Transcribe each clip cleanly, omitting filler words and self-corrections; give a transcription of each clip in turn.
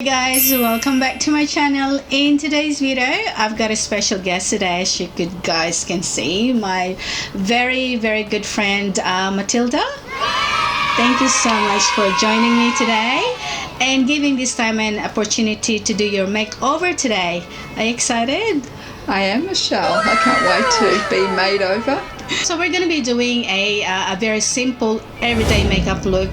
Hey guys, welcome back to my channel. In today's video I've got a special guest today. As you guys can see, my very good friend Matilda. Thank you so much for joining me today and giving this time an opportunity to do your makeover today. Are you excited? I am, Michelle. I can't wait to be made over. So we're going to be doing a very simple everyday makeup look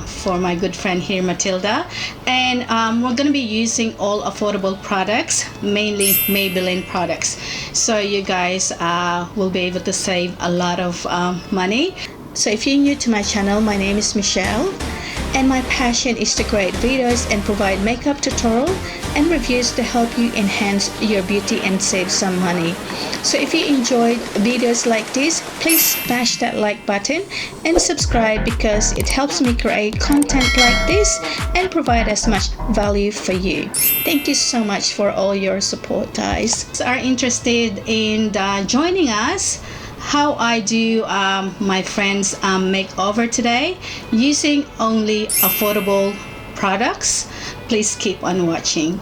for my good friend here, Matilda. And we're going to be using all affordable products, mainly Maybelline products. So you guys will be able to save a lot of money. So if you're new to my channel, my name is Michelle. And my passion is to create videos and provide makeup tutorial and reviews to help you enhance your beauty and save some money. So if you enjoyed videos like this, please smash that like button and subscribe because it helps me create content like this and provide as much value for you. Thank you so much for all your support, guys. If you are interested in joining us, how I do my friend's makeover today using only affordable products, please keep on watching.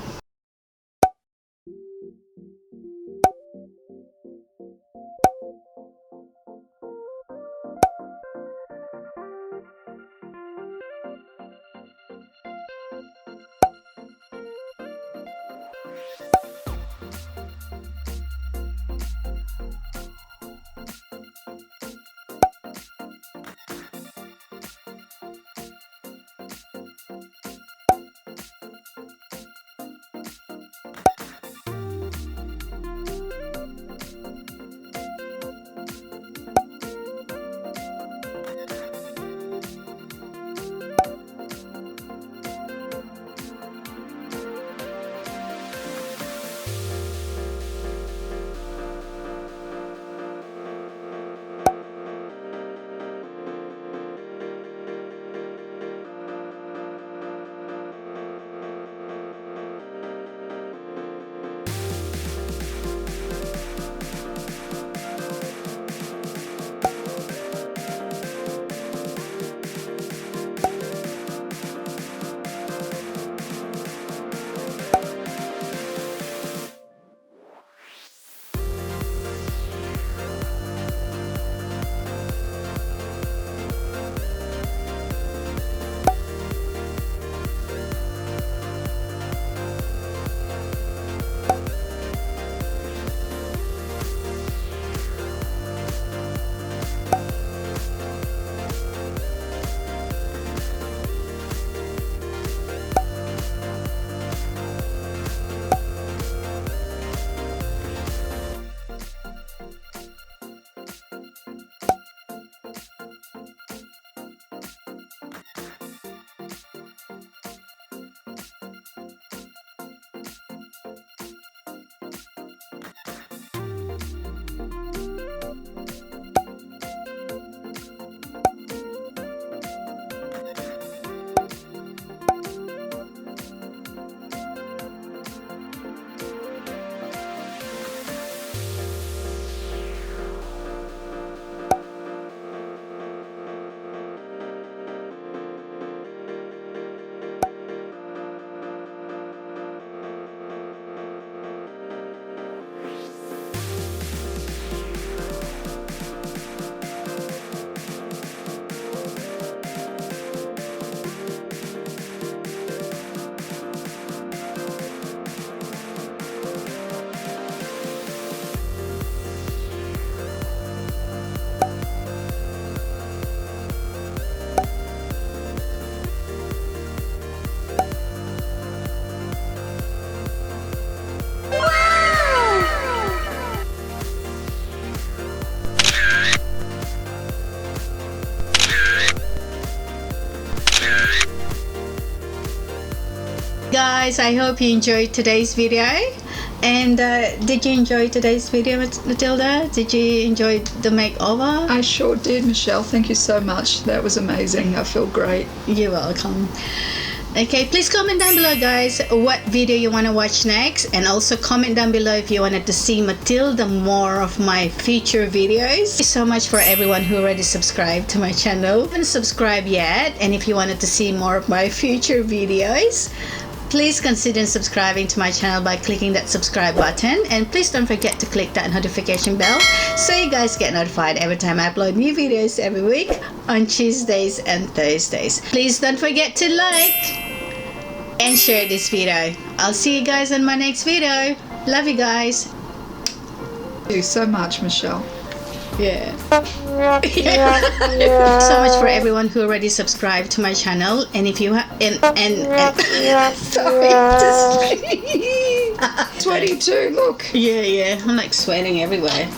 Guys, I hope you enjoyed today's video. And did you enjoy today's video, Matilda? Did you enjoy the makeover? I sure did, Michelle. Thank you so much. That was amazing. I feel great. You're welcome. Okay, please comment down below, guys, what video you want to watch next, and also comment down below if you wanted to see Matilda more of my future videos. Thank you so much for everyone who already subscribed to my channel. If you haven't subscribed yet, and if you wanted to see more of my future videos, please consider subscribing to my channel by clicking that subscribe button, and please don't forget to click that notification bell so you guys get notified every time I upload new videos every week on Tuesdays and Thursdays. Please don't forget to like and share this video. I'll see you guys in my next video. Love you guys. Thank you so much, Michelle. Yeah. So much for everyone who already subscribed to my channel, and if you have sorry, just 22, look. yeah, I'm like sweating everywhere.